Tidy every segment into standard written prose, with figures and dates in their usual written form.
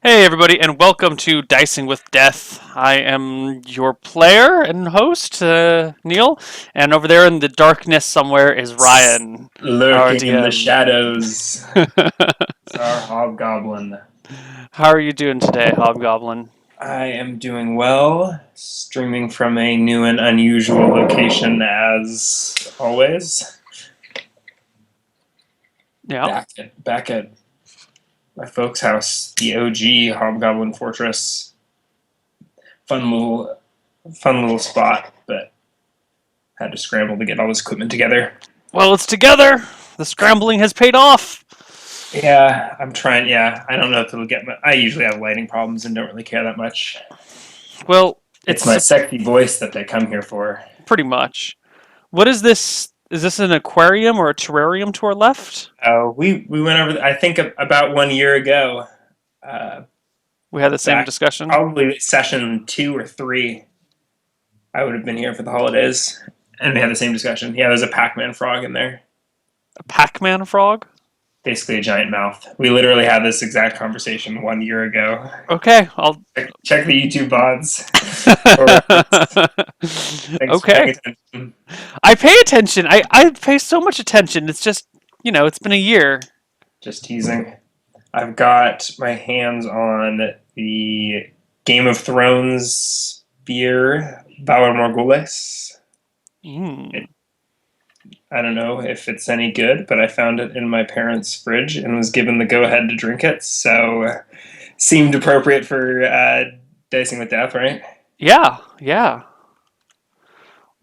Hey everybody, and welcome to Dicing with Death. I am your player and host, Neil, and over there in the darkness somewhere is Ryan, our Lurking in the DM. shadows. It's our hobgoblin. How are you doing today, Hobgoblin? I am doing well, streaming from a new and unusual location as always. Yeah. Back at my folks' house, the OG Hobgoblin Fortress. Fun little fun little spot, but had to scramble to get all this equipment together. Well, it's together. The scrambling has paid off. Yeah, I'm trying. Yeah, I don't know if it'll get. I usually have lighting problems and don't really care that much. Well, It's it's my sexy voice that they come here for. pretty much. What is this? Is this an aquarium or a terrarium to our left? We went over. I think about 1 year ago. Uh, We had the same Back discussion. probably session 2 or 3. I would have been here for the holidays, and we had the same discussion. Yeah, there's a Pac-Man frog in there. A Pac-Man frog? Basically, a giant mouth. We literally had this exact conversation 1 year ago. Okay, I'll. Check the YouTube VODs for reference. Thanks for Okay. paying attention. I pay attention. I pay so much attention. It's just, it's been a year. Just teasing. I've got my hands on the Game of Thrones beer, Valor Morgulis. Mm. I don't know if it's any good, but I found it in my parents' fridge and was given the go-ahead to drink it, so seemed appropriate for Dicing with Death, right? Yeah, yeah.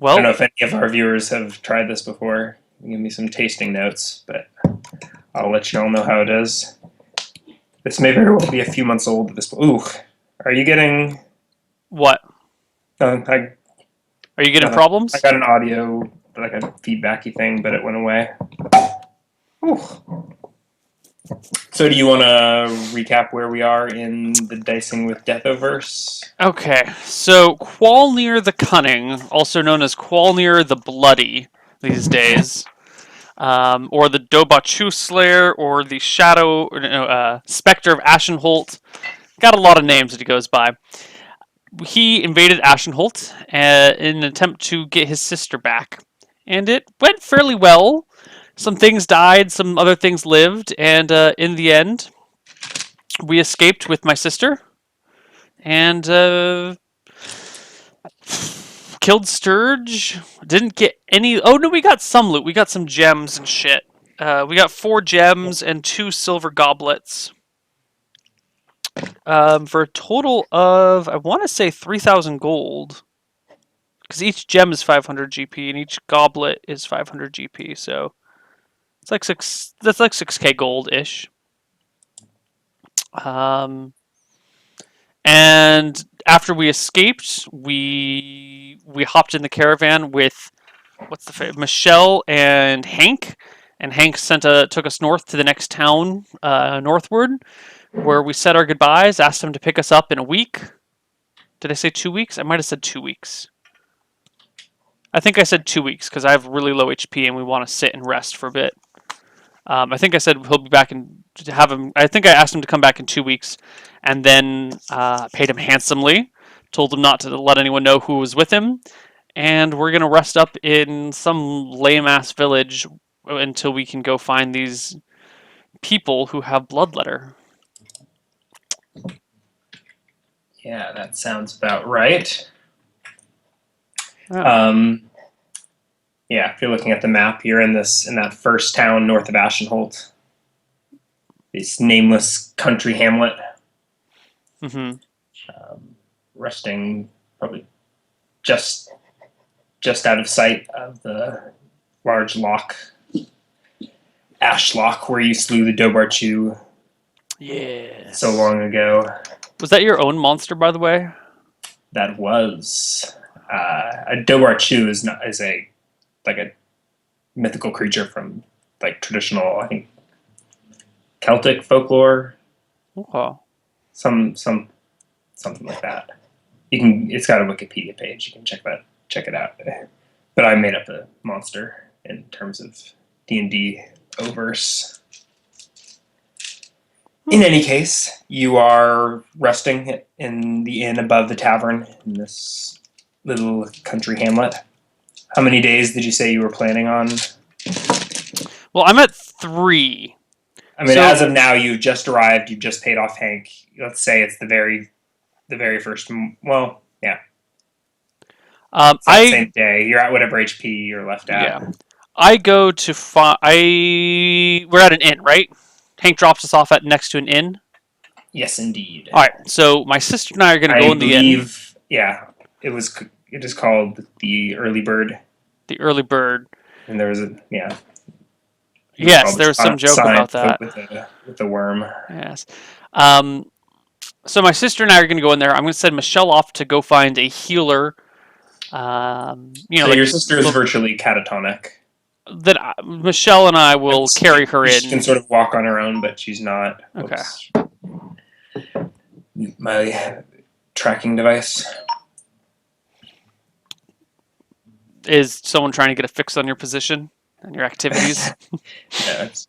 I don't know Well, if any of our viewers have tried this before. Give me some tasting notes, but I'll let you all know how it is. This may very well be a few months old at this point. Ooh, are you getting? what? I Are you getting nothing. I problems? got an audio, like a feedbacky thing, but it went away. Ooh. So, do you want to recap where we are in the Dicing with Deathoverse? Okay, so Qualneer the Cunning, also known as Qualneer the Bloody these days, or the Dobachu Slayer, or the Shadow, Spectre of Ashenholt. Got a lot of names that he goes by. He invaded Ashenholt in an attempt to get his sister back, and it went fairly well. Some things died, some other things lived, and in the end, we escaped with my sister and killed Sturge. Didn't get any. Oh no, we got some loot. We got some gems and shit. We got 4 gems and 2 silver goblets. For a total of, I want to say 3,000 gold. Because each gem is 500 GP and each goblet is 500 GP, so it's like six. That's like 6K gold ish. And after we escaped, we hopped in the caravan with Michelle and Hank, and Hank took us north to the next town northward, where we said our goodbyes. Asked him to pick us up in a week. Did I say 2 weeks? I might have said 2 weeks. I think I said 2 weeks because I have really low HP and we want to sit and rest for a bit. I think I said he'll be back and have him. I think I asked him to come back in 2 weeks, and then paid him handsomely. Told him not to let anyone know who was with him, and we're gonna rest up in some lame ass village until we can go find these people who have bloodletter. Yeah, that sounds about right. Oh. Yeah, if you're looking at the map, you're in that first town north of Ashenholt. This nameless country hamlet. Mm-hmm. Resting probably just out of sight of the large lock, Ash Lock, where you slew the Dobarchu Yes. so long ago. Was that your own monster, by the way? That was a Dobarchu is a mythical creature from like traditional, I think, Celtic folklore. Oh. Something like that. It's got a Wikipedia page. You can check it out. But I made up the monster in terms of D&D Overse. In any case, you are resting in the inn above the tavern in this little country hamlet. How many days did you say you were planning on? Well, I'm at 3. I mean, So as of now, you've just arrived. You've just paid off Hank. Let's say it's the very first. Well, yeah, it's that I same day. You're at whatever HP you're left yeah, at. I go to we're at an inn, right? Hank drops us off at next to an inn. Yes, indeed. All right, so my sister and I are going to go I in the inn, believe. Yeah, it was. It is called the Early Bird, the early bird. and there was a yeah. You Yes, recall there was some the joke sign about that. with the worm. Yes. Um, so my sister and I are going to go in there. I'm going to send Michelle off to go find a healer. So Like your sister is virtually catatonic. that. Michelle and I will carry her She can in. sort of walk on her own, but she's not. Okay. Oops. My tracking device. Is someone trying to get a fix on your position and your activities? Yeah, it's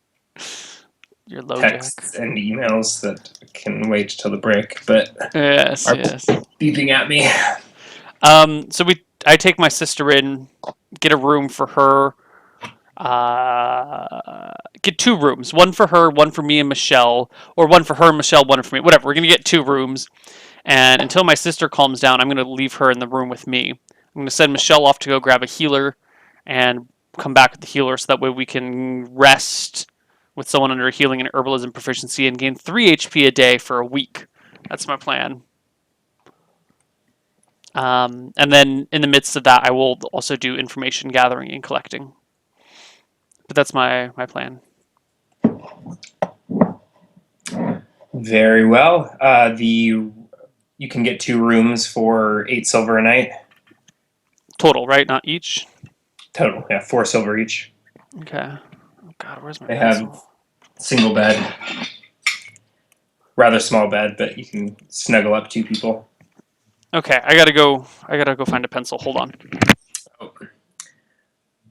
Your low texts jack. and emails that can wait till the break, but Yes, are yes. beeping at me. So I take my sister in, get a room for her. Get 2 rooms, one for her, one for me and Michelle, or one for her, Michelle, one for me. Whatever. We're gonna get 2 rooms, and until my sister calms down, I'm gonna leave her in the room with me. I'm gonna send Michelle off to go grab a healer, and come back with the healer, so that way we can rest with someone under healing and herbalism proficiency and gain 3 HP a day for a week. That's my plan. And then in the midst of that, I will also do information gathering and collecting. But that's my plan. Very well. You can get 2 rooms for 8 silver a night. Total, right? Not each? Total, yeah, 4 silver each. Okay. Oh god, where's my They pencil? have single bed, rather small bed, but you can snuggle up 2 people. Okay, I gotta go find a pencil. Hold on. Oh.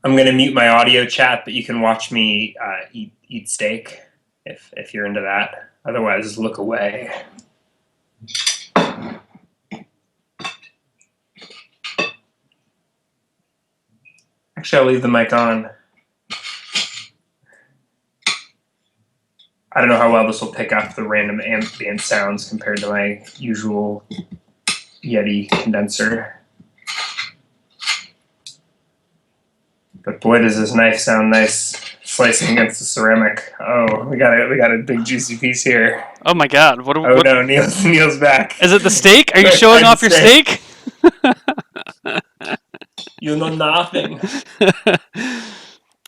I'm gonna mute my audio chat, but you can watch me eat steak if you're into that. Otherwise, look away. Actually, I'll leave the mic on. I don't know how well this will pick up the random ambient sounds compared to my usual Yeti condenser. But boy, does this knife sound nice slicing against the ceramic. Oh, we got a big juicy piece here. Oh my god, what? Oh no, Neil's back. Is it the steak? Are you showing off your steak? You know nothing.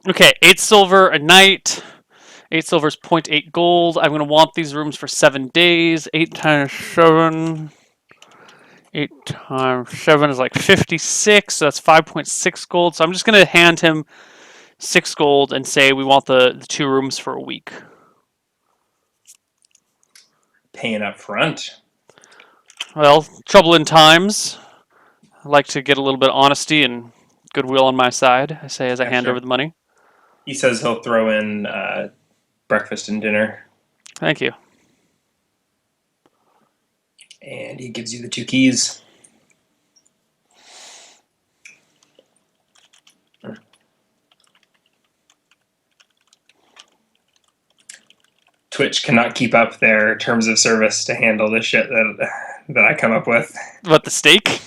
Okay, 8 silver a night. 8 silver is 0.8 gold. I'm gonna want these rooms for 7 days. 8 times 7. 8 times 7 is like 56, so that's 5.6 gold. So I'm just going to hand him 6 gold and say we want the 2 rooms for a week. Paying up front. Well, trouble in times. I like to get a little bit of honesty and goodwill on my side, I say as I hand over the money. He says he'll throw in breakfast and dinner. Thank you. And he gives you the 2 keys. Twitch cannot keep up their terms of service to handle the shit that I come up with. What, the steak?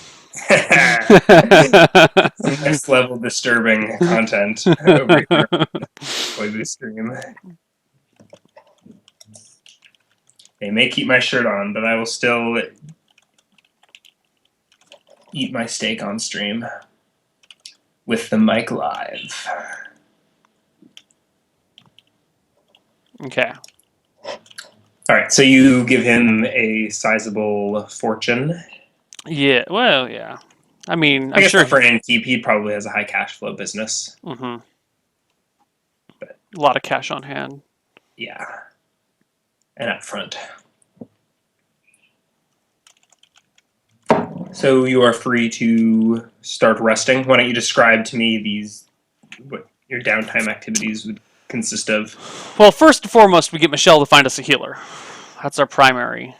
Some next level disturbing content over here on the stream. They may keep my shirt on, but I will still eat my steak on stream with the mic live. Okay. All right, so you give him a sizable fortune. Yeah, well, yeah. I mean, I I'm guess sure for an innkeep, he probably has a high cash flow business. Mm-hmm. But, a lot of cash on hand. Yeah. And up front. So you are free to start resting. Why don't you describe to me what your downtime activities would consist of? Well, first and foremost, we get Michelle to find us a healer. That's our primary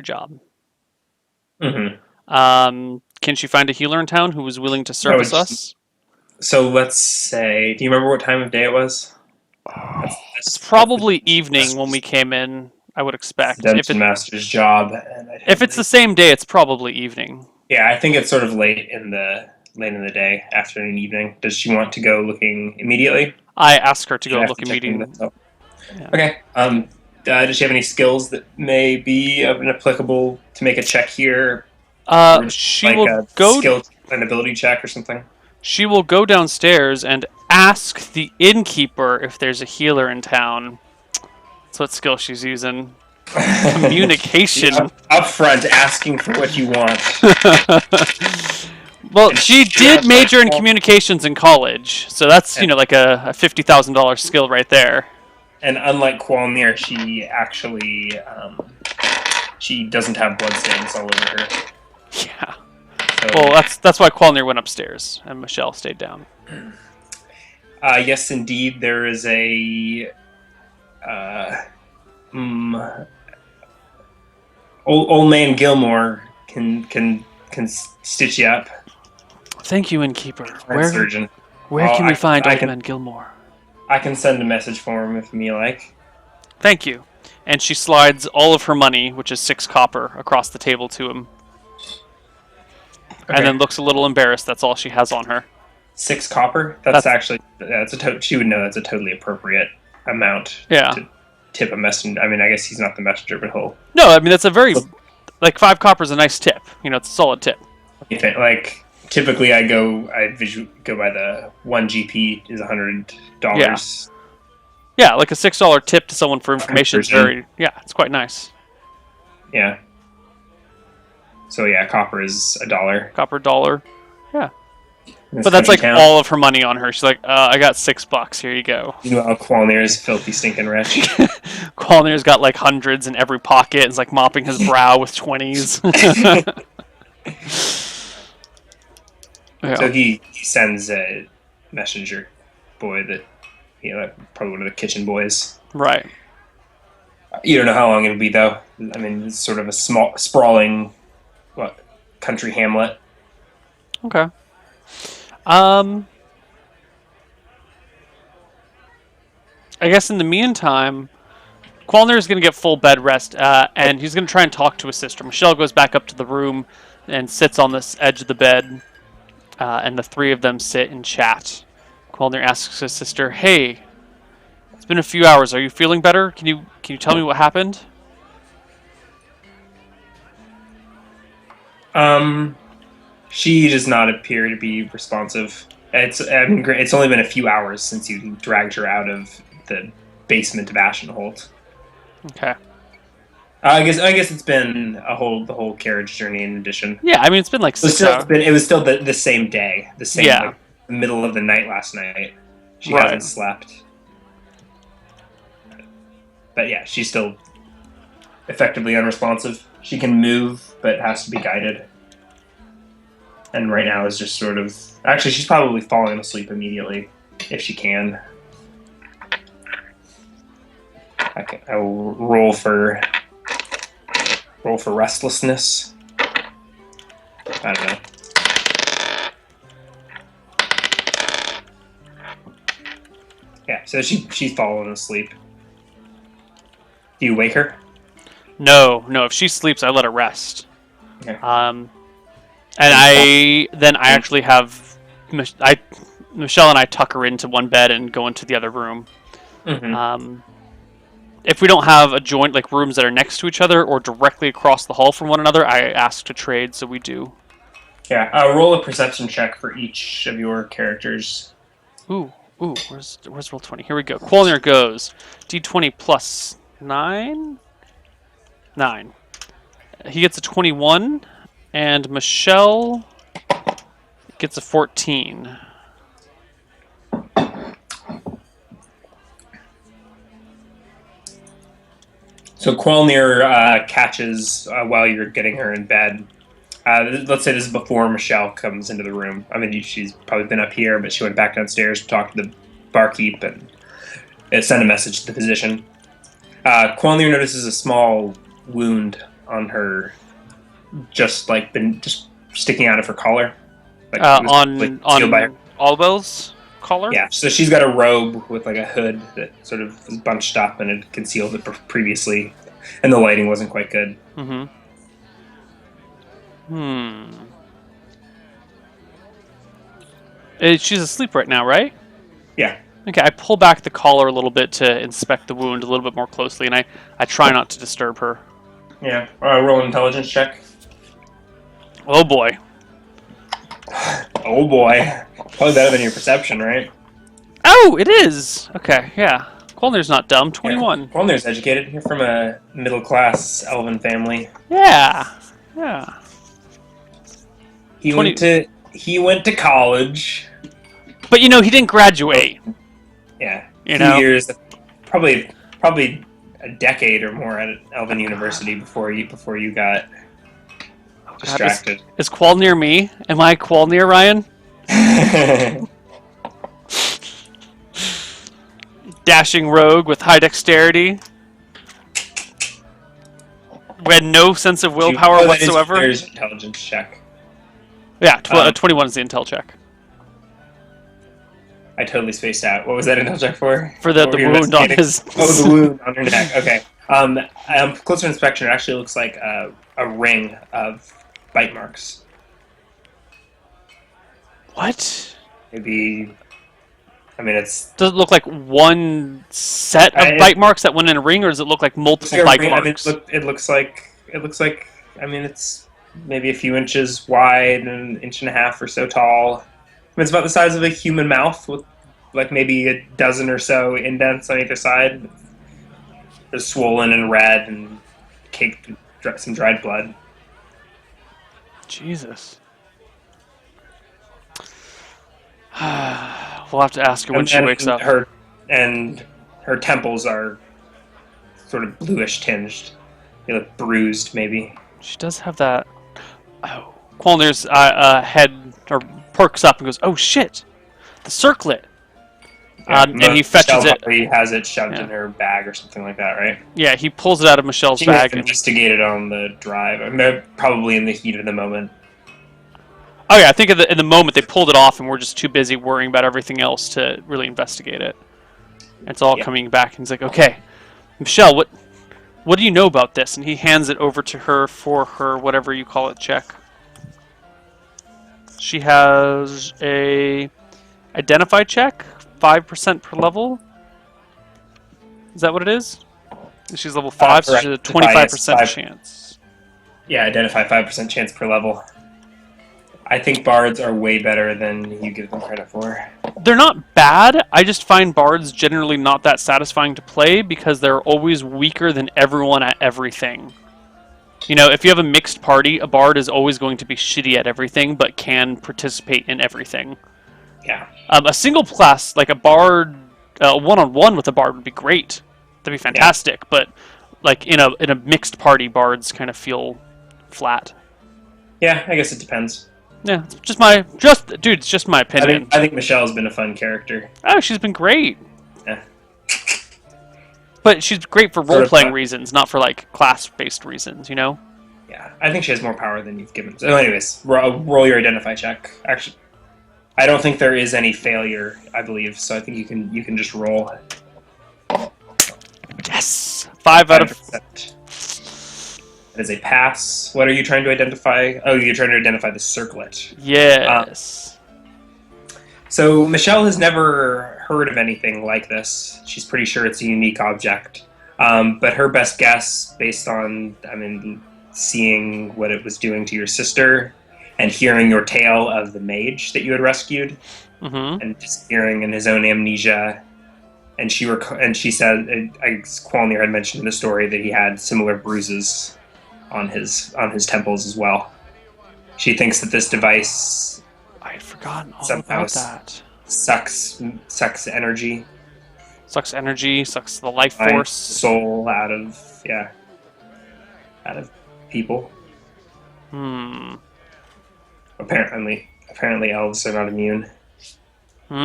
job. Mm-hmm. Can she find a healer in town who was willing to I would service us? So let's say, do you remember what time of day it was? It's That's the probably evening when we came in, I would expect. dungeon master's job, and I'd If have it's the to. same day, it's probably evening. Yeah, I think it's sort of late in the day, afternoon, evening. Does she want to go looking immediately? I asked her to Should go I have look to check into immediately. that? So, Yeah. okay. Does she have any skills that may be applicable to make a check here, or She like will a go. skill and ability check or something? She will go downstairs and ask the innkeeper if there's a healer in town. That's what skill she's using. Communication. Up front, asking for what you want. Well, And she sure, did major in communications in college, so that's like a $50,000 skill right there. And unlike Qualneer, she actually she doesn't have bloodstains all over her. Yeah. So, Well, that's why Qualneer went upstairs and Michelle stayed down. yes, indeed, there is a old man Gilmore can stitch you up. Thank you, innkeeper. Surgeon. Where can we find I Old Man Gilmore? I can send a message for him if you like. Thank you. And she slides all of her money, which is 6 copper, across the table to him. Okay. And then looks a little embarrassed. That's all she has on her. 6 copper. That's actually she would know that's a totally appropriate amount. Yeah. To tip a messenger. I mean, I guess he's not the messenger, but he'll. No, I mean that's a very 5 copper is a nice tip. It's a solid tip. Like typically, I go by the 1 GP is $100. Yeah, like a $6 tip to someone for information is it's quite nice. Yeah. So yeah, copper is $1. Copper $1. Yeah. But that's like all of her money on her. She's like, I got $6. Here you go. Meanwhile, Qualneer is filthy, stinking rich. Qualneer's got like hundreds in every pocket. And is like mopping his brow with 20s. Yeah. So he sends a messenger boy that probably one of the kitchen boys. Right. You don't know how long it'll be though. I mean, it's sort of a small, sprawling, country hamlet. Okay. I guess in the meantime, Qualneer is going to get full bed rest, and he's going to try and talk to his sister. Michelle goes back up to the room and sits on this edge of the bed, and the three of them sit and chat. Qualneer asks his sister, "Hey, it's been a few hours. Are you feeling better? Can you tell me what happened?" She does not appear to be responsive. It's only been a few hours since you dragged her out of the basement of Ashenholt. Okay. I guess it's been the whole carriage journey in addition. Yeah, I mean it's been like 6 hours. It was still the same day, the middle of the night last night. She hasn't slept. But yeah, she's still effectively unresponsive. She can move, but has to be guided. And right now is just sort of... Actually, she's probably falling asleep immediately, if she can. I will roll for restlessness. I don't know. Yeah, so she's fallen asleep. Do you wake her? No. If she sleeps, I let her rest. Okay. And I actually have Michelle and I tuck her into one bed and go into the other room. Mm-hmm. If we don't have like rooms that are next to each other or directly across the hall from one another, I ask to trade, so we do. Yeah, roll a perception check for each of your characters. Ooh, where's roll 20? Here we go. Qualneer goes D20 plus 9. 9. He gets a 21. And Michelle gets a 14. So Qualneer catches while you're getting her in bed. Let's say this is before Michelle comes into the room. I mean, she's probably been up here, but she went back downstairs to talk to the barkeep and send a message to the physician. Qualneer notices a small wound on her, just sticking out of her collar. Like it was like sealed by her. On Allwell's collar. Yeah, so she's got a robe with like a hood that sort of was bunched up and had concealed it previously, and the lighting wasn't quite good. Mm-hmm. She's asleep right now, right? Yeah. Okay, I pull back the collar a little bit to inspect the wound a little bit more closely, and I try not to disturb her. Yeah. Roll an intelligence check. Oh boy. Oh boy. Probably better than your perception, right? Oh, it is! Okay, yeah. Qualneer's not dumb. 21. Yeah. Qualneer's educated. You're from a middle-class elven family. Yeah. Yeah. He 20 he went to college. But he didn't graduate. Yeah. You A know? few years, probably a decade or more at Elven University before you got distracted. Is Qualneer me? Am I Qualneer, Ryan? Dashing rogue with high dexterity. We had no sense of willpower whatsoever. There's an intelligence check. Yeah, 21 is the intel check. I totally spaced out. What was that intel check for? For the wound on his... Oh, the wound on her neck. Okay. Closer inspection, it actually looks like a ring of bite marks. What? Maybe... I mean, it's... Does it look like one set of bite marks that went in a ring, or does it look like multiple bite marks? I mean, it looks like... I mean, it's maybe a few inches wide and an inch and a half or so tall. I mean, it's about the size of a human mouth with like maybe a dozen or so indents on either side. They're swollen and red and caked with some dried blood. Jesus. We'll have to ask her when she wakes up. Her temples are sort of bluish tinged. They look bruised, maybe. She does have that. Oh, Qualneer's head perks up and goes, "Oh shit, the circlet!" Yeah, and he fetches it. He has it shoved in her bag or something like that, right? Yeah, he pulls it out of Michelle's She bag. Investigated on the drive. I mean, probably in the heat of the moment. Oh yeah, I think in the moment they pulled it off, and we're just too busy worrying about everything else to really investigate it. It's all coming back, and he's like, "Okay, Michelle, what do you know about this?" And he hands it over to her for her whatever you call it check. She has a identify check, 5% per level. Is that what it is? She's level 5, so she has a 25% chance. Yeah, identify 5% chance per level. I think bards are way better than you give them credit for. They're not bad. I just find bards generally not that satisfying to play because they're always weaker than everyone at everything. If you have a mixed party, a bard is always going to be shitty at everything, but can participate in everything. Yeah. A single class, like a bard, one-on-one with a bard would be great. That'd be fantastic. Yeah. But like in a mixed party, bards kind of feel flat. Yeah, I guess it depends. Yeah, it's just my opinion. I think Michelle's been a fun character. Oh, she's been great. Yeah. But she's great for role-playing reasons, not for like class-based reasons, Yeah, I think she has more power than you've given. So, anyways, roll your identify check. Actually, I don't think there is any failure. I believe so. I think you can just roll. Yes, 5 out of. That is a pass. What are you trying to identify? Oh, you're trying to identify the circlet. Yes. So Michelle has never heard of anything like this. She's pretty sure it's a unique object. But her best guess, based on, seeing what it was doing to your sister and hearing your tale of the mage that you had rescued, and just hearing in his own amnesia, and she said, Qualneer had mentioned in the story that he had similar bruises on his temples as well. She thinks that this device, I had forgotten all about that. Sucks energy. Sucks energy, sucks the life force. Soul out of people. Apparently elves are not immune. So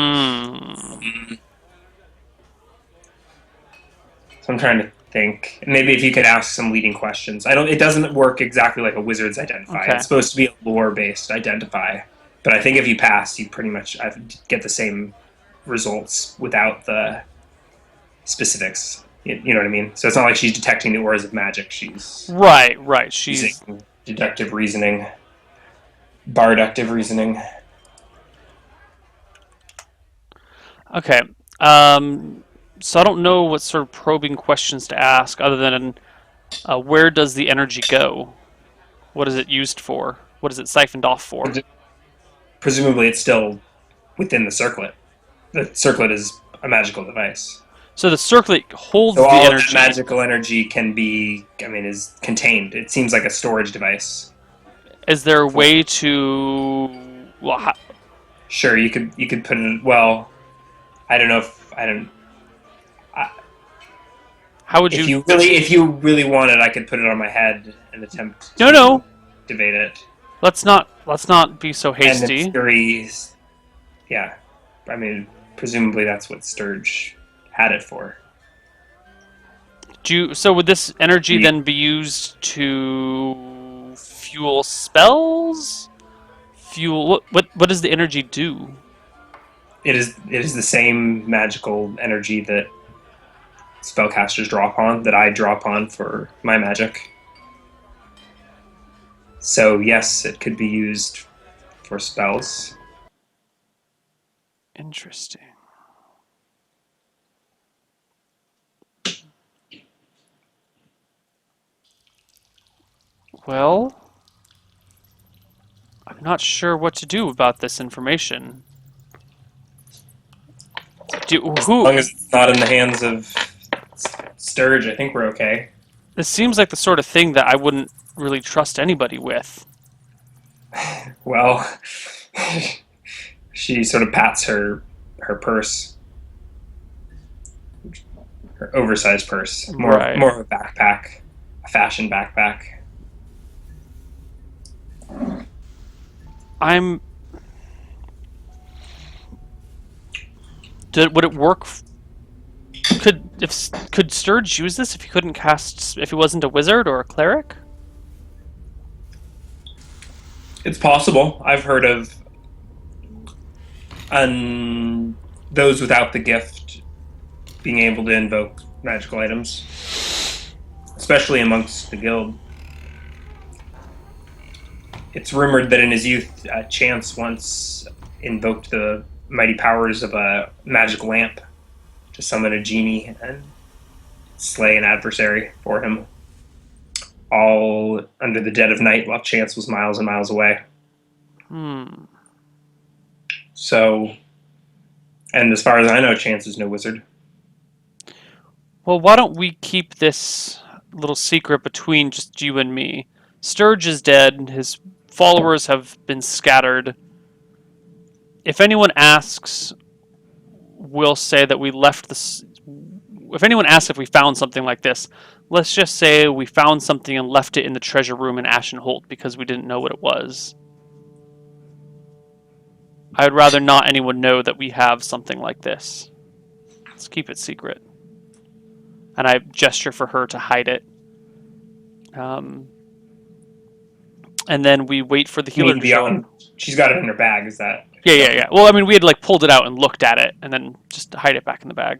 I'm trying to think. Maybe if you could ask some leading questions. I don't. It doesn't work exactly like a wizard's identify. Okay. It's supposed to be a lore-based identify. But I think if you pass, you pretty much get the same results without the specifics. You know what I mean? So it's not like she's detecting the auras of magic. She's Right. She's using deductive reasoning, barductive reasoning. okay. So I don't know what sort of probing questions to ask other than where does the energy go? What is it used for? What is it siphoned off for? Presumably, it's still within the circlet. The circlet is a magical device. So the circlet holds So the all of that energy. magical energy can be, is contained. It seems like a storage device. Is there a way to? Well, Sure, you could put it. Well, I don't know if I don't. how would you? If you really wanted, I could put it on my head and attempt to No. activate it. Let's not be so And in hasty. theory, yeah, presumably that's what Sturge had it for. So would this energy then be used to fuel spells? Fuel what does the energy do? It is the same magical energy that spellcasters draw upon, that I draw upon for my magic. So yes, it could be used for spells. Interesting. Well, I'm not sure what to do about this information. As Who? long as it's not in the hands of Sturge, I think we're okay. This seems like the sort of thing that I wouldn't really trust anybody with. Well, she sort of pats her purse, her oversized purse, Right. more of a backpack, a fashion backpack. I'm. Would it work? Could Sturge use this if he couldn't cast, if he wasn't a wizard or a cleric? It's possible. I've heard of those without the gift being able to invoke magical items, especially amongst the guild. It's rumored that in his youth, Chance once invoked the mighty powers of a magic lamp to summon a genie and slay an adversary for him, all under the dead of night while Chance was miles and miles away. So, and as far as I know, Chance is no wizard. Well, why don't we keep this little secret between just you and me? Sturge is dead. His followers have been scattered. If anyone asks, we'll say that we left this. If anyone asks if we found something like this, let's just say we found something and left it in the treasure room in Ashenholt because we didn't know what it was. I would rather not anyone know that we have something like this. Let's keep it secret. And I gesture for her to hide it. And then we wait for the healer to show up. She's got it in her bag, is that? Yeah. Well, I mean, we had like pulled it out and looked at it, and then just hide it back in the bag.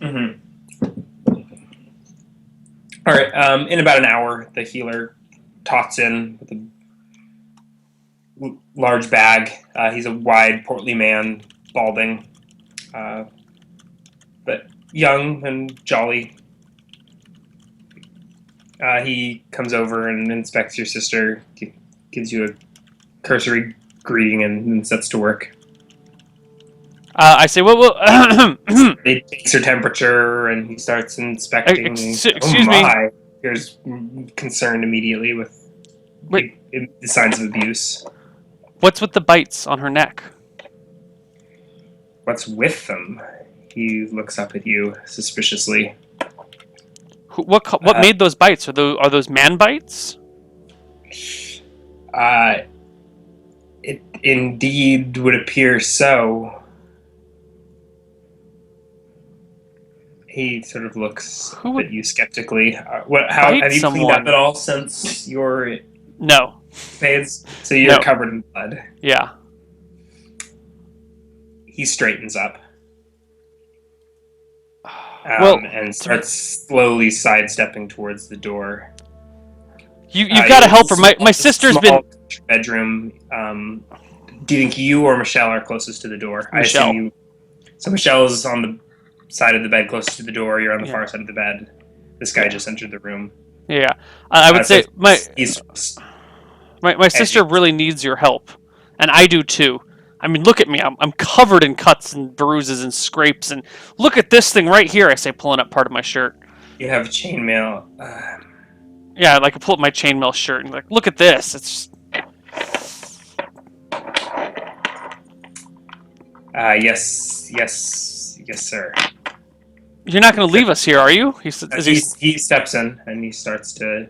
Mm-hmm. All right. In about an hour, the healer tots in with a large bag. He's a wide, portly man, balding, but young and jolly. He comes over and inspects your sister, gives you a cursory greeting, and then sets to work. I say, well. He takes her temperature and he starts inspecting. Excuse me. Here's concerned immediately with the signs of abuse. What's with the bites on her neck? What's with them? He looks up at you suspiciously. What made those bites? Are those man bites? It indeed would appear so. He sort of looks Who up would at you skeptically. What? How bite have you cleaned up someone? at all since your No. fades? So you're No. covered in blood. Yeah. He straightens up Well, and to be, starts slowly sidestepping towards the door. you've got You to it's help her. My a sister's been small bedroom. Do you think you or Michelle are closest to the door? I assume Michelle. you. So Michelle is on the side of the bed closest to the door. You're on the Yeah. far side of the bed. This guy Yeah. just entered the room. Yeah. I would So say my he's my as you. sister really needs your help, and I do too. I mean, look at me. I'm covered in cuts and bruises and scrapes, and look at this thing right here. I say, pulling up part of my shirt. You have chainmail. Yeah, like I pull up my chainmail shirt and like, look at this. It's Yes, sir. You're not going to leave us here, are you? He says, is He steps in and he starts to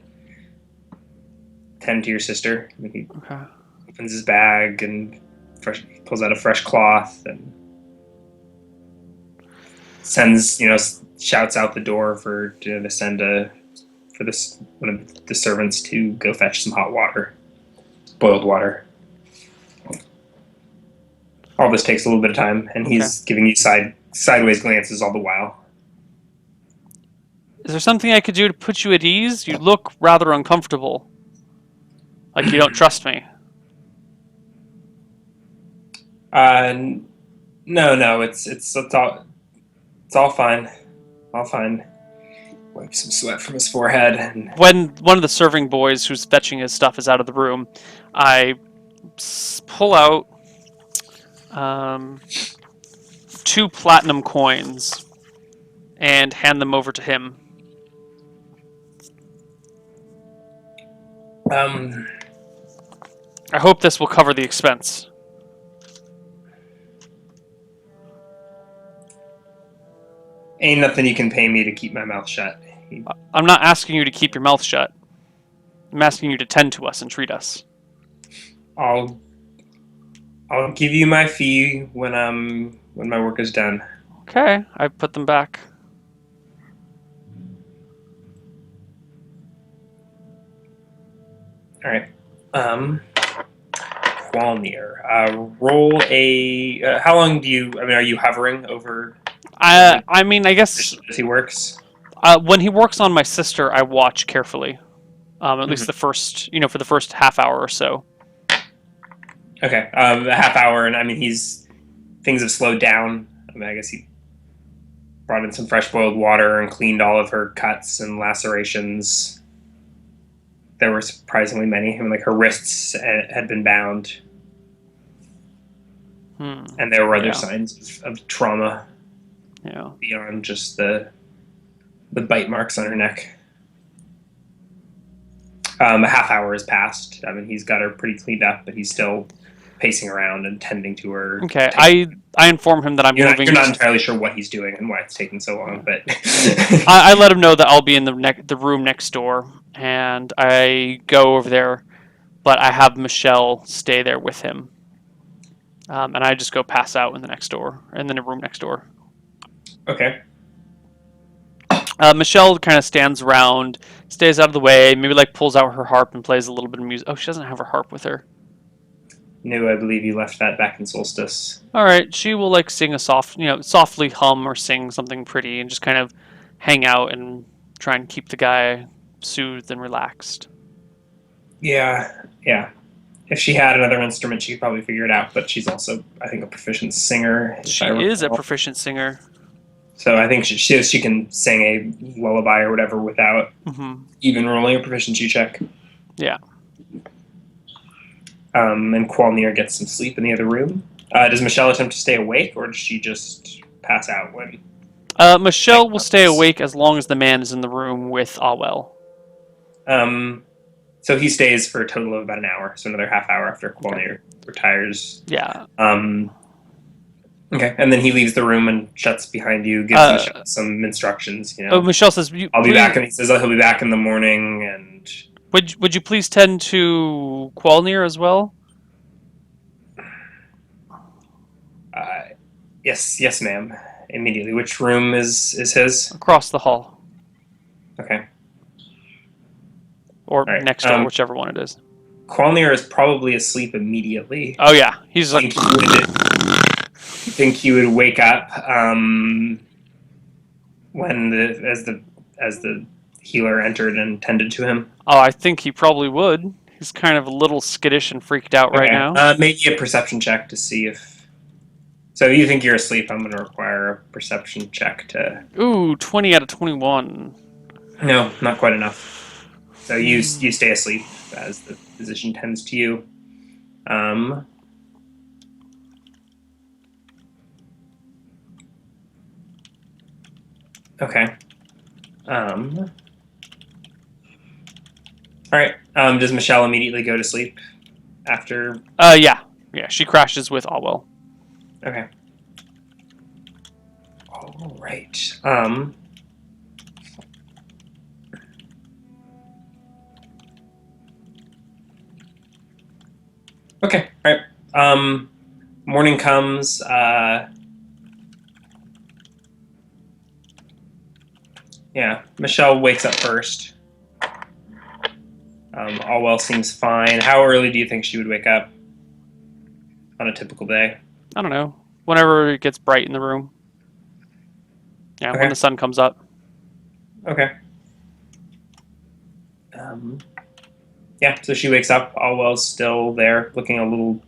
tend to your sister. He Okay. opens his bag and pulls out a fresh cloth and sends, shouts out the door to send for this one of the servants to go fetch some hot water, boiled water. All this takes a little bit of time, and Okay. he's giving you sideways glances all the while. Is there something I could do to put you at ease? You look rather uncomfortable. Like you don't trust me. No, it's all fine, all fine. Wipe some sweat from his forehead and When one of the serving boys who's fetching his stuff is out of the room, I pull out 2 platinum coins and hand them over to him. I hope this will cover the expense. ain't nothing you can pay me to keep my mouth shut. I'm not asking you to keep your mouth shut. I'm asking you to tend to us and treat us. I'll give you my fee when my work is done. Okay, I put them back. All right. Qualneer. Roll a. How long do you? I mean, are you hovering over I mean, I guess as he works? when he works on my sister, I watch carefully. At least Mhm. the first, for the first half hour or so. Okay. A half hour, and I mean, things have slowed down. I mean, I guess he brought in some fresh boiled water and cleaned all of her cuts and lacerations. There were surprisingly many. I mean, like her wrists had been bound, and there were other signs of trauma beyond just the bite marks on her neck. A half hour has passed. I mean, he's got her pretty cleaned up, but he's still pacing around and tending to her. Okay, I inform him that I'm moving. You're not entirely sure what he's doing and why it's taking so long, but I let him know that I'll be in the room next door, and I go over there, but I have Michelle stay there with him, and I just go pass out in the next door, in the room next door. Okay. Michelle kind of stands around, stays out of the way, maybe like pulls out her harp and plays a little bit of music. Oh, she doesn't have her harp with her. No, I believe you left that back in Solstice. All right, she will like sing a softly hum or sing something pretty, and just kind of hang out and try and keep the guy soothed and relaxed. Yeah. If she had another instrument, she could probably figure it out. But she's also, I think, a proficient singer. She is a proficient singer. So I think she can sing a lullaby or whatever without even rolling a proficiency check. Yeah. And Qualneer gets some sleep in the other room. Does Michelle attempt to stay awake, or does she just pass out when? Michelle will stay awake as long as the man is in the room with Awel. So he stays for a total of about an hour, so another half hour after Qualneer retires. Yeah. Okay, and then he leaves the room and shuts behind you, gives Michelle some instructions. Michelle says, "I'll be back," and he says he'll be back in the morning. And would you please tend to Qualneer as well? Yes, ma'am. immediately. Which room is his? Across the hall. Okay. Or All right. next door, whichever one it is. Qualneer is probably asleep immediately. Oh yeah, he's like. Think he would wake up when as the healer entered and tended to him? Oh, I think he probably would. He's kind of a little skittish and freaked out right now. Maybe a perception check to see if. So you think you're asleep? I'm going to require a perception check to. Ooh, 20 out of 21. No, not quite enough. So you stay asleep as the physician tends to you. Okay. All right. Does Michelle immediately go to sleep after? Yeah. She crashes with Allwell. Okay. All right. Okay. All right. Morning comes. Yeah. Michelle wakes up first. Allwell seems fine. How early do you think she would wake up on a typical day? I don't know. Whenever it gets bright in the room. Yeah, Okay. when the sun comes up. Okay. Yeah, so she wakes up. Allwell's still there, looking a little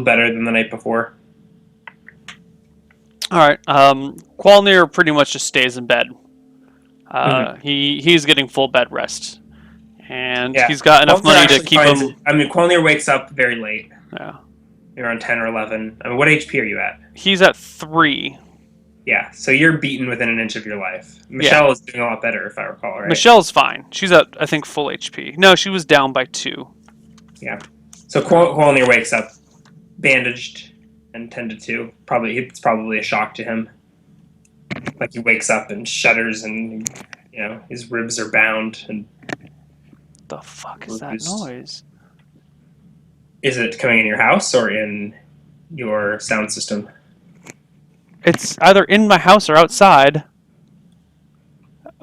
better than the night before. All right. Qualneer pretty much just stays in bed. He's getting full bed rest, and he's got enough money to keep him. I mean, Qualneer wakes up very late. Yeah. Around 10 or 11. I mean, what HP are you at? He's at 3. Yeah, so you're beaten within an inch of your life. Michelle is doing a lot better, if I recall, right? Michelle's fine. She's at, I think, full HP. No, she was down by 2. Yeah. So Qualneer wakes up bandaged and tended to. It's probably a shock to him. Like he wakes up and shudders and, his ribs are bound. And the fuck is that noise? Is it coming in your house or in your sound system? It's either in my house or outside.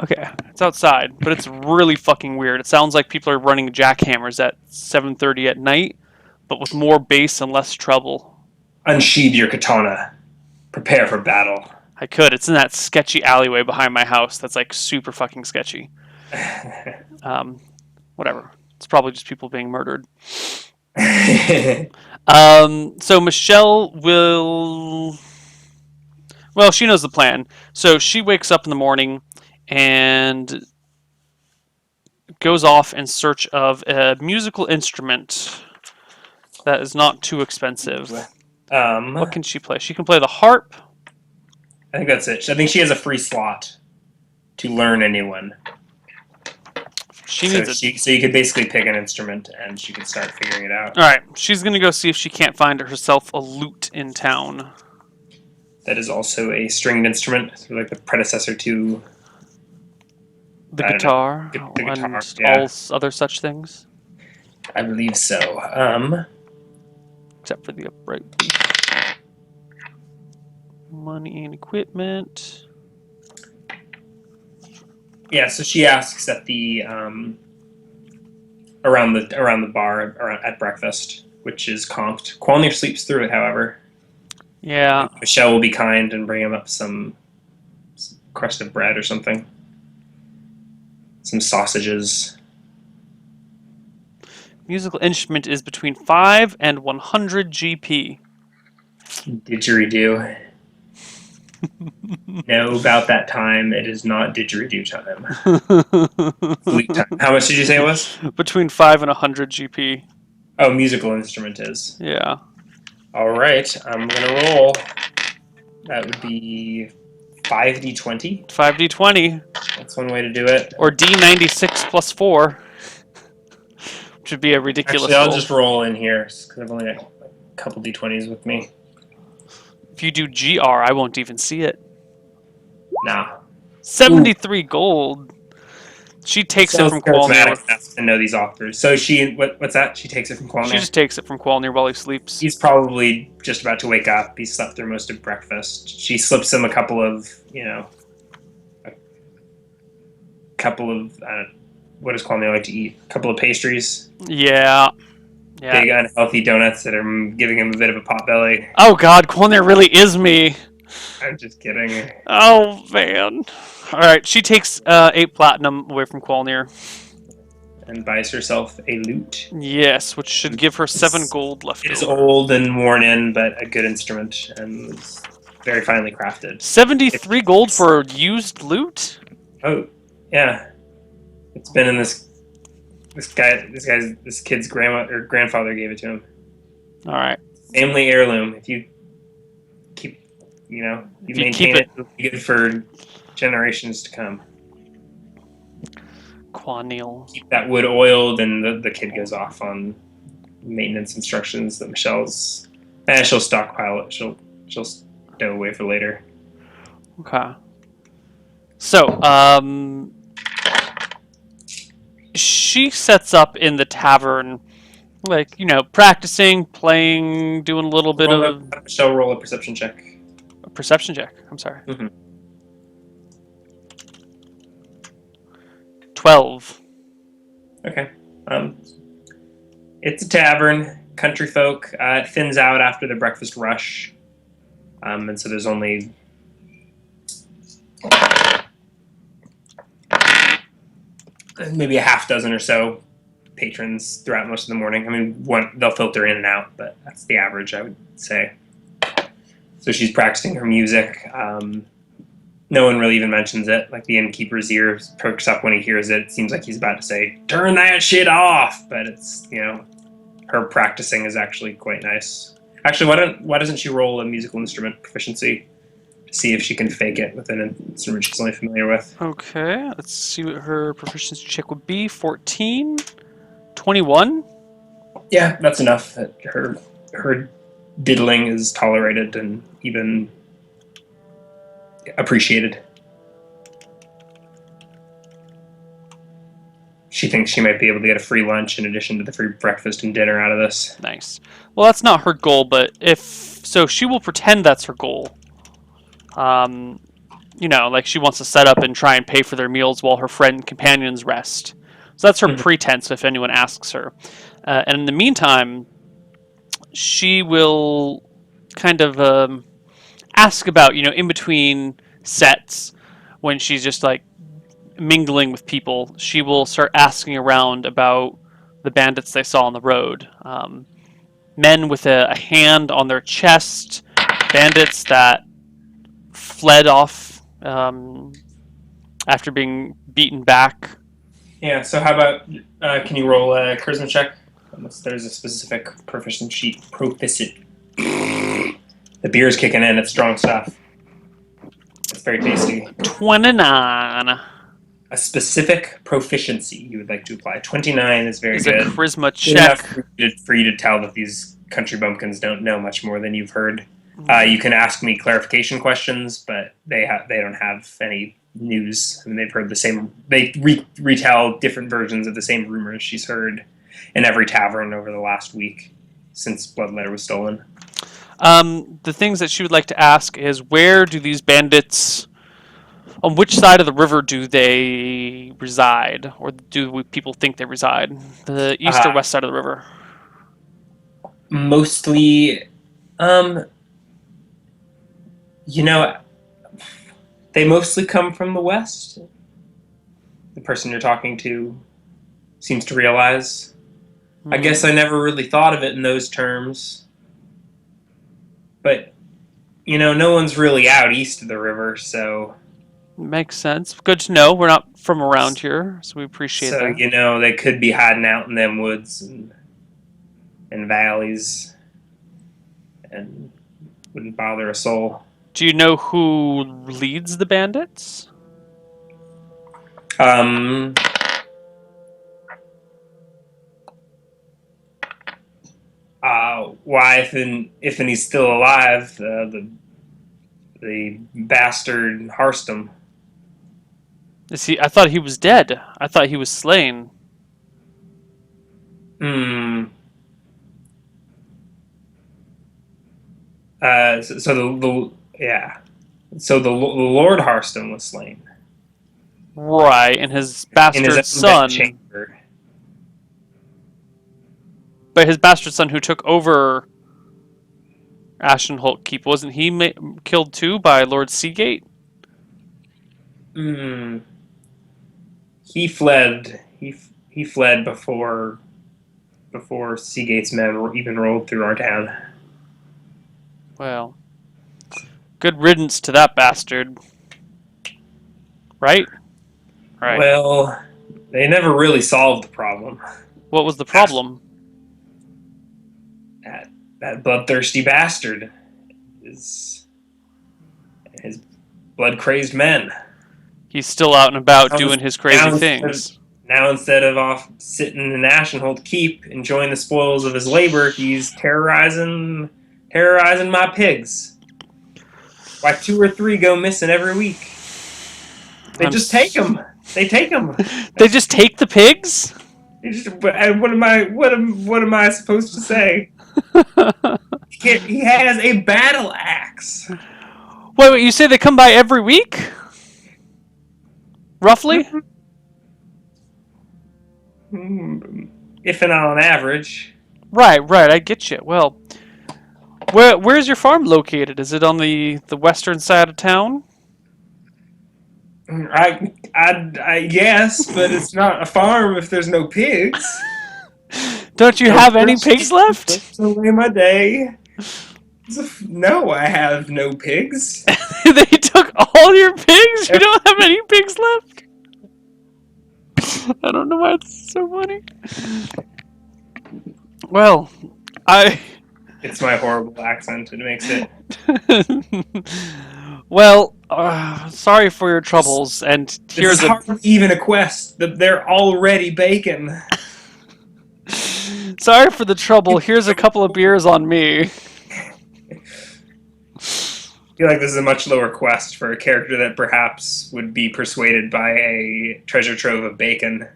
Okay, it's outside, but it's really fucking weird. It sounds like people are running jackhammers at 7:30 at night, but with more bass and less treble. Unsheathe your katana. Prepare for battle. I could. It's in that sketchy alleyway behind my house that's like super fucking sketchy. Whatever. It's probably just people being murdered. So Michelle will... Well, she knows the plan. So she wakes up in the morning and goes off in search of a musical instrument that is not too expensive. What can she play? She can play the harp. I think that's it. I think she has a free slot to learn anyone. So you could basically pick an instrument and she could start figuring it out. All right. She's going to go see if she can't find herself a lute in town. That is also a stringed instrument, sort of like the predecessor to the guitar, and all other such things. I believe so. Except for the upright money and equipment. Yeah, so she asks at the around the bar at breakfast, which is conked. Qualneer sleeps through it, however. Yeah. Michelle will be kind and bring him up some crust of bread or something. Some sausages. Musical instrument is between 5 and 100 GP. Didgeridoo. Know about that time. It is not didgeridoo time. Sleep time. How much did you say it was? Between 5 and 100 GP. Oh, musical instrument is. Yeah. All right, I'm gonna roll. That would be 5d20. 5d20. That's one way to do it. Or d96 plus 4. Which would be a ridiculous Actually, I'll just roll in here because I've only got a couple d20s with me. If you do GR, I won't even see it. Nah. 73 gold. She takes it Michelle's from charismatic Qualneer. enough to know these authors. So what's that? She takes it from She Qualneer? just takes it from Qualneer while he sleeps. He's probably just about to wake up. He slept through most of breakfast. She slips him a couple of, a couple of, what does Qualneer like to eat? A couple of pastries. Yeah. Yeah. Big unhealthy donuts that are giving him a bit of a pot belly. Oh god, Qualneer really is me. I'm just kidding. Oh man. Alright, she takes 8 platinum away from Qualneer. And buys herself a lute. Yes, which should give her 7 gold left It is over. old and worn in, but a good instrument and very finely crafted. 73 gold for a used loot? Oh, yeah. It's been in this kid's grandfather gave it to him. Alright. Family heirloom. If you keep, you maintain it, it'll be good for generations to come. Qualneer. Keep that wood oiled, and the kid goes off on maintenance instructions that Michelle's. She'll stockpile it. She'll stow away for later. Okay. So, she sets up in the tavern, like, practicing, playing, doing a little bit of Michelle, roll a perception check. a perception check. I'm sorry. Mm-hmm. 12. Okay. It's a tavern. Country folk. It thins out after the breakfast rush, and so there's only maybe a half dozen or so patrons throughout most of the morning. I mean, they'll filter in and out, but that's the average, I would say. So she's practicing her music. No one really even mentions it. Like, the innkeeper's ear perks up when he hears it. It seems like he's about to say, "Turn that shit off!" But it's, her practicing is actually quite nice. Actually, why doesn't she roll a musical instrument proficiency to see if she can fake it with an instrument she's only familiar with? Okay, let's see what her proficiency check would be. 14. 21. Yeah, that's enough. That her diddling is tolerated and even appreciated. She thinks she might be able to get a free lunch in addition to the free breakfast and dinner out of this. Nice. Well, that's not her goal, but so she will pretend that's her goal. Like she wants to set up and try and pay for their meals while her friend and companions rest. So that's her pretense if anyone asks her. And in the meantime, she will kind of ask about, in between sets, when she's just like mingling with people, she will start asking around about the bandits they saw on the road. Men with a hand on their chest, bandits that fled off after being beaten back. Yeah, so how about, can you roll a charisma check? Unless there's a specific proficiency. The beer's kicking in, it's strong stuff. It's very tasty. 29. A specific proficiency you would like to apply. 29 is very Is good. a charisma Good check. enough for you to tell that these country bumpkins don't know much more than you've heard. You can ask me clarification questions, but they don't have any news. I mean, they've heard the same. They retell different versions of the same rumors she's heard in every tavern over the last week since Bloodletter was stolen. The things that she would like to ask is, where do these bandits, on which side of the river do they reside, or do people think they reside? The east or west side of the river? Mostly, they mostly come from the west. The person you're talking to seems to realize. I guess I never really thought of it in those terms. But, no one's really out east of the river, so... Makes sense. Good to know. We're not from around here, so we appreciate that. So, they could be hiding out in them woods and valleys and wouldn't bother a soul. Do you know who leads the bandits? Why, if he's still alive, the bastard Harstum. Is he? I thought he was dead. I thought he was slain. Hmm. So the yeah. So the Lord Hearthstone was slain Right, and his in his bastard own son, bedchamber. but his bastard son who took over Ashenholt Keep, wasn't he killed too by Lord Seagate? Hmm. He fled. He fled before Seagate's men even rolled through our town. Well, good riddance to that bastard. Right? Right. Well, they never really solved the problem. What was the problem? That that bloodthirsty bastard is his blood crazed men. He's still out and about Now, doing his crazy now instead of things. now instead of off sitting in Ashenhold Keep enjoying the spoils of his labor, he's terrorizing my pigs. Like 2 or 3 go missing every week. They I'm. just take them. They take them. They just take the pigs? What am I supposed to say? He has a battle axe. Wait, you say they come by every week? Roughly? If and on average. Right, I get you. Well, where's your farm located? Is it on the western side of town? I guess, but it's not a farm if there's no pigs. Don't you No have any pigs pigs left? away my day. No, I have no pigs. They took all your pigs? You don't have any pigs left? I don't know why it's so funny. Well, I. It's my horrible accent. It makes it. Well, sorry for your troubles, and This is here's a. hardly even a quest. They're already bacon. Sorry for the trouble. Here's a couple of beers on me. I feel like this is a much lower quest for a character that perhaps would be persuaded by a treasure trove of bacon.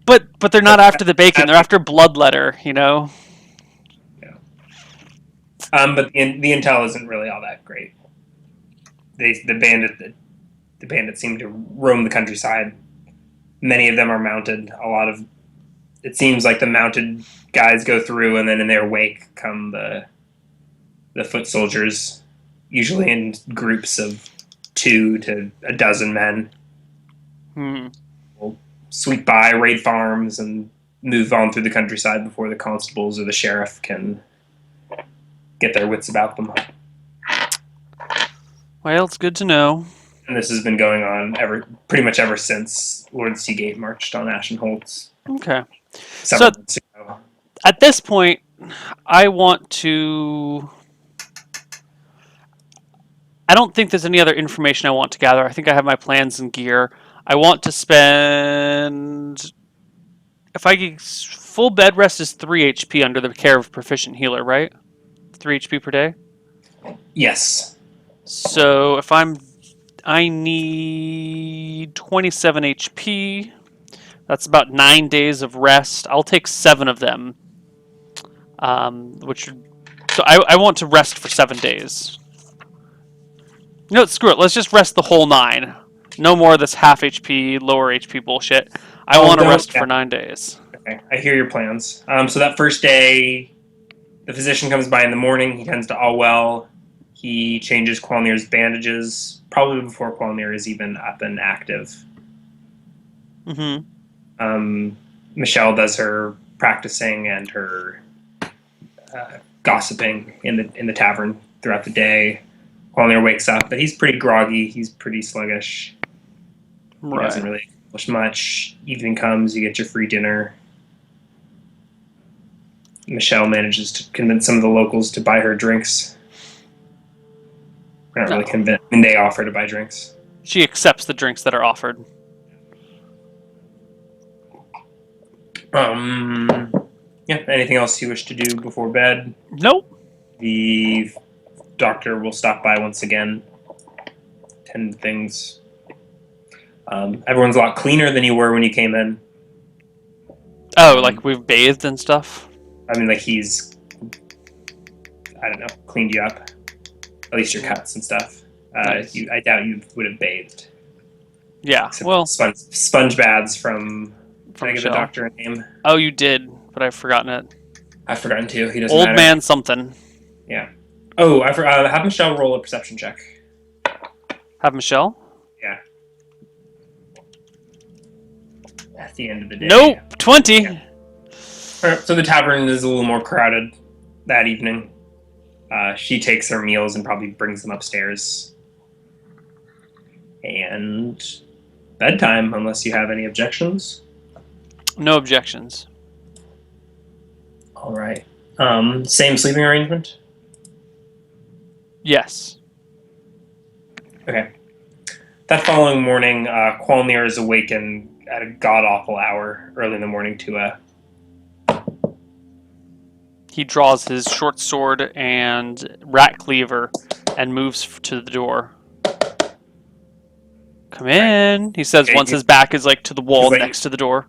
But they're not after the bacon. They're after Bloodletter. You know. Yeah. But the intel isn't really all that great. The bandits seem to roam the countryside. Many of them are mounted. A lot of it seems like the mounted guys go through, and then in their wake come the foot soldiers, usually in groups of 2 to 12 men. Hmm. Will sweep by, raid farms, and move on through the countryside before the constables or the sheriff can get their wits about them. Well, it's good to know. And this has been going on pretty much ever since Lord Seagate marched on Ashenholtz Okay. So several months ago. at this point, I want to. I don't think there's any other information I want to gather. I think I have my plans and gear. I want to spend. If I get full bed rest is 3 HP under the care of a proficient healer, right? 3 HP per day. Yes. So I need 27 HP. That's about 9 days of rest. I'll take 7 of them. So I want to rest for 7 days. No, screw it. Let's just rest the whole 9. No more of this half HP, lower HP bullshit. I want to rest for 9 days. Okay, I hear your plans. So that first day, the physician comes by in the morning. He tends to all well. He changes Qualneer's bandages, probably before Qualneer is even up and active. Mm-hmm. Michelle does her practicing and her gossiping in the tavern throughout the day. Qualneer wakes up, but he's pretty groggy. He's pretty sluggish. He doesn't really accomplish much. Evening comes, you get your free dinner. Michelle manages to convince some of the locals to buy her drinks. They're not really convinced. I mean, they offer to buy drinks. She accepts the drinks that are offered. Yeah. Anything else you wish to do before bed? Nope. The doctor will stop by once again. Tend to things. Everyone's a lot cleaner than you were when you came in. Oh, like we've bathed and stuff? I mean, like he's, I don't know, cleaned you up. At least your cuts and stuff. Nice. I doubt you would have bathed. Yeah, Except well, sponge baths from. Can I give the Michelle. doctor a name? Oh, you did, but I've forgotten it. I've forgotten too. He doesn't Old matter. man something. Yeah. Oh, I forgot. Have Michelle roll a perception check. Have Michelle? Yeah. At the end of the day. Nope, 20. Yeah. All right, so the tavern is a little more crowded that evening. She takes her meals and probably brings them upstairs. And bedtime, unless you have any objections. No objections. All right. Same sleeping arrangement? Yes. Okay. That following morning, Qualneer is awakened at a god-awful hour early in the morning to He draws his short sword and rat cleaver and moves to the door. Come in, he says Okay, once his back is like to the wall he's like- next to the door.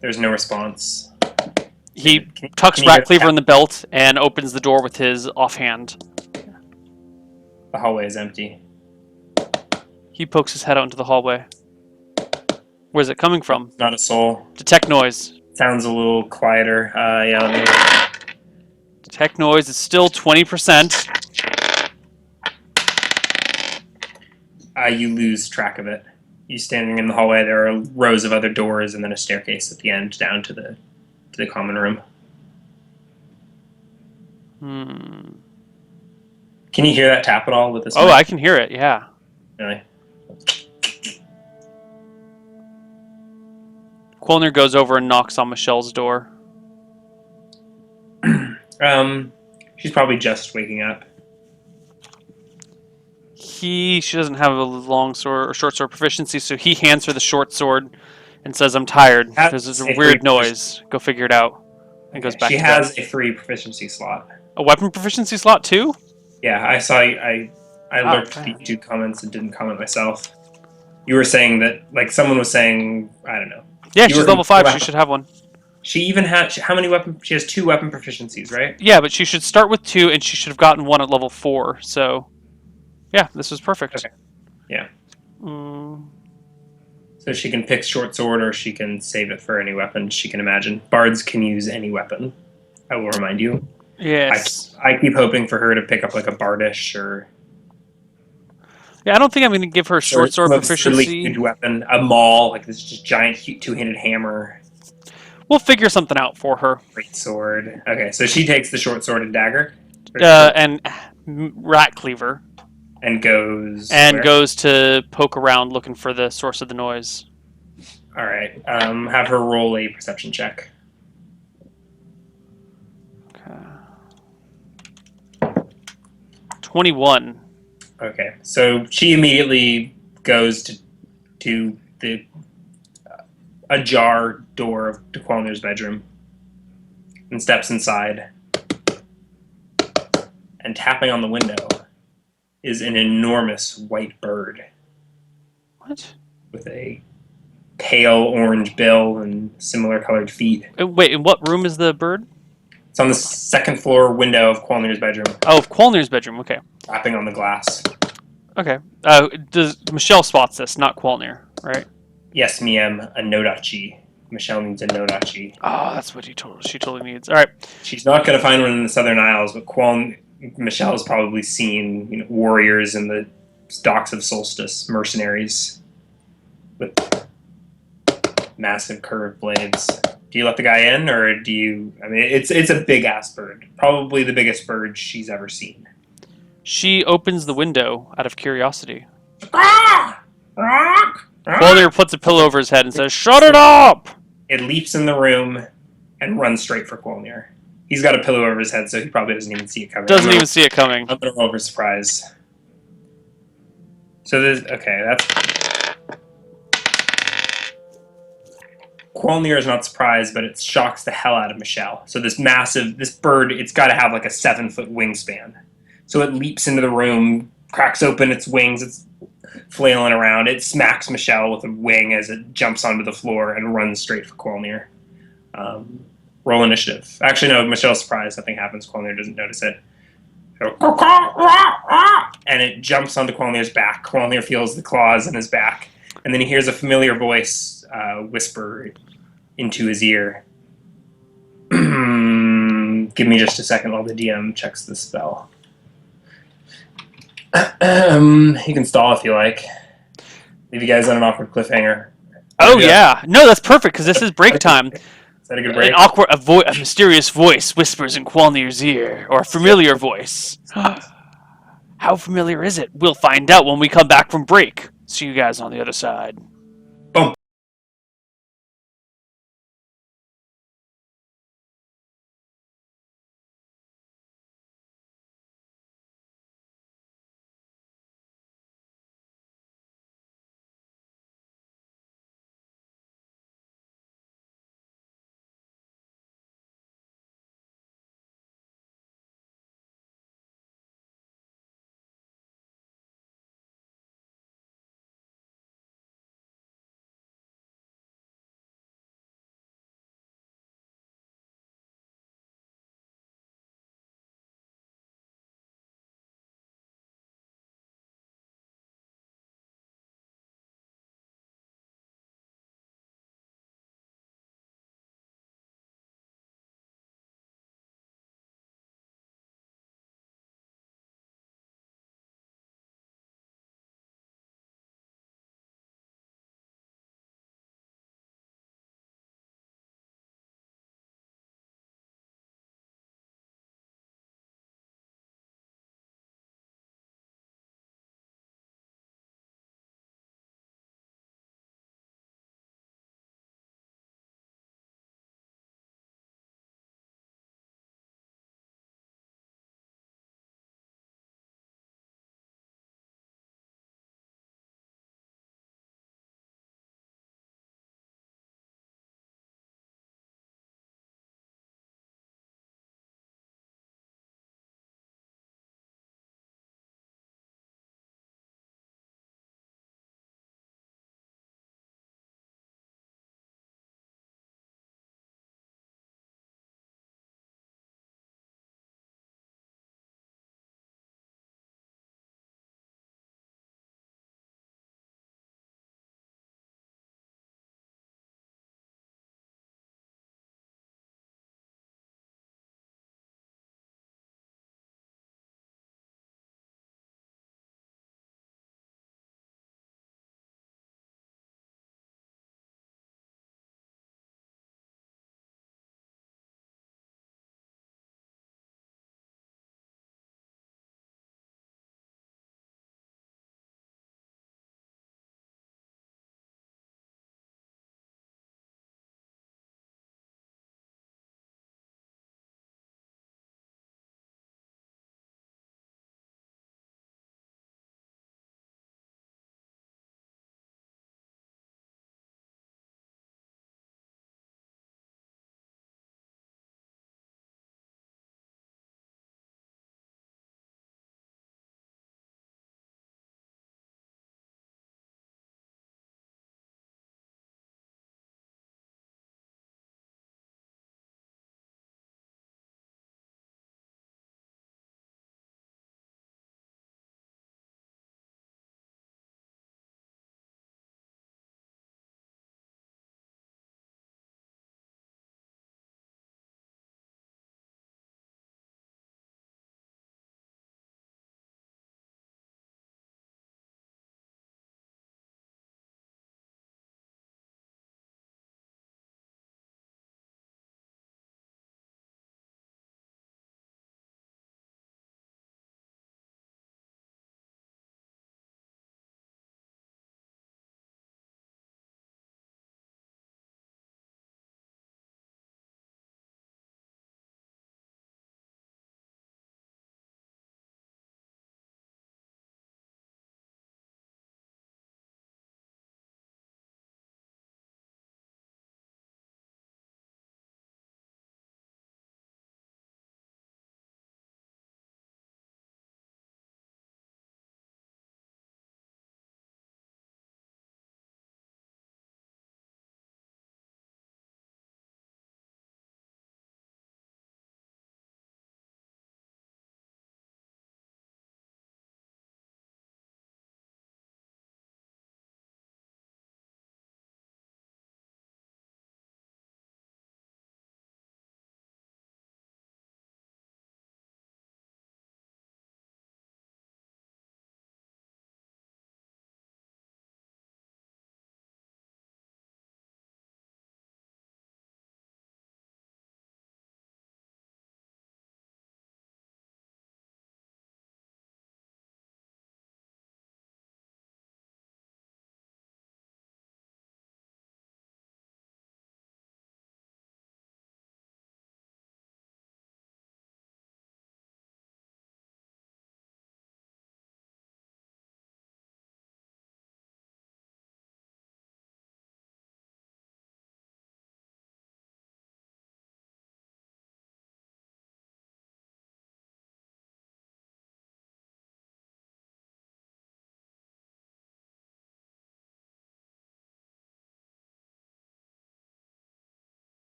There's no response. He Can tucks you hear rat cleaver in the belt and opens the door with his offhand. The hallway is empty. He pokes his head out into the hallway. Where's it coming from? Not a soul. Detect noise. Sounds a little quieter. Yeah, let me... Detect noise is still 20%. You lose track of it. You standing in the hallway, there are rows of other doors and then a staircase at the end down to the common room. Hmm. Can you hear that tap at all with this? Oh, mic? I can hear it, yeah. Really? Qualneer goes over and knocks on Michelle's door. She's probably just waking up. She doesn't have a long sword or short sword proficiency, so he hands her the short sword and says, "I'm tired. That's There's a a weird free noise. Go figure it out." And goes back She to has bed. a free proficiency slot. A weapon proficiency slot too? Yeah, I saw. I looked at the man. YouTube comments and didn't comment myself. You were saying that, like, someone was saying, I don't know. Yeah, You she's were- level 5. She should have one. She even had how many weapon? She has 2 weapon proficiencies, right? Yeah, but she should start with 2, and she should have gotten 1 at level 4. So, yeah, this was perfect. Okay. Yeah. Mm, So she can pick short sword, or she can save it for any weapon she can imagine. Bards can use any weapon. I will remind you. yes. I keep hoping for her to pick up like a bardish or Yeah, I don't think I'm going to give her short sword some absurdly proficiency. huge weapon, a maul, like this just giant 2-handed hammer, We'll figure something out for her. great sword. Okay, so she takes the short sword and dagger, And rat cleaver. and goes And where? goes to poke around looking for the source of the noise. All right, have her roll a perception check. Okay. 21. Okay, so she immediately goes to the ajar door to Qualneer's bedroom and steps inside. And tapping on the window is an enormous white bird What? with a pale orange bill and similar colored feet. Wait, in what room is the bird? It's on the second floor window of Qualneer's bedroom, Oh, Qualneer's bedroom. Okay. tapping on the glass. Okay. Michelle spots this, not Qualneer, right? Yes, Miem, a Nodachi. Michelle needs a Nodachi. Oh, that's what she totally needs. All right. She's not going to find one in the Southern Isles, but Michelle's probably seen warriors in the docks of Solstice, mercenaries with massive curved blades. Do you let the guy in, or do you? I mean, it's a big ass bird, probably the biggest bird she's ever seen. She opens the window out of curiosity. Ah! Qualneer puts a pillow over his head and says, "Shut it up!" It leaps in the room and runs straight for Qualneer. He's got a pillow over his head, so he probably doesn't even see it coming. Doesn't even see it coming. I'm gonna roll for surprise. So there's that's Qualneer is not surprised, but it shocks the hell out of Michelle. So this bird, it's got to have like a 7-foot wingspan. So it leaps into the room, cracks open its wings. It's flailing around. It smacks Michelle with a wing as it jumps onto the floor and runs straight for Qualneer. Roll initiative. Actually, no, Michelle's surprised. Nothing happens. Qualneer doesn't notice it. And it jumps onto Qualneer's back. Qualneer feels the claws in his back. And then he hears a familiar voice whisper into his ear. Give me just a second while the DM checks the spell. You can stall if you like. Leave you guys on an awkward cliffhanger. Oh, yeah. No, that's perfect, because this is break time. Is that a good break? A mysterious voice whispers in Qualneer's ear, or a familiar voice. How familiar is it? We'll find out when we come back from break. See you guys on the other side.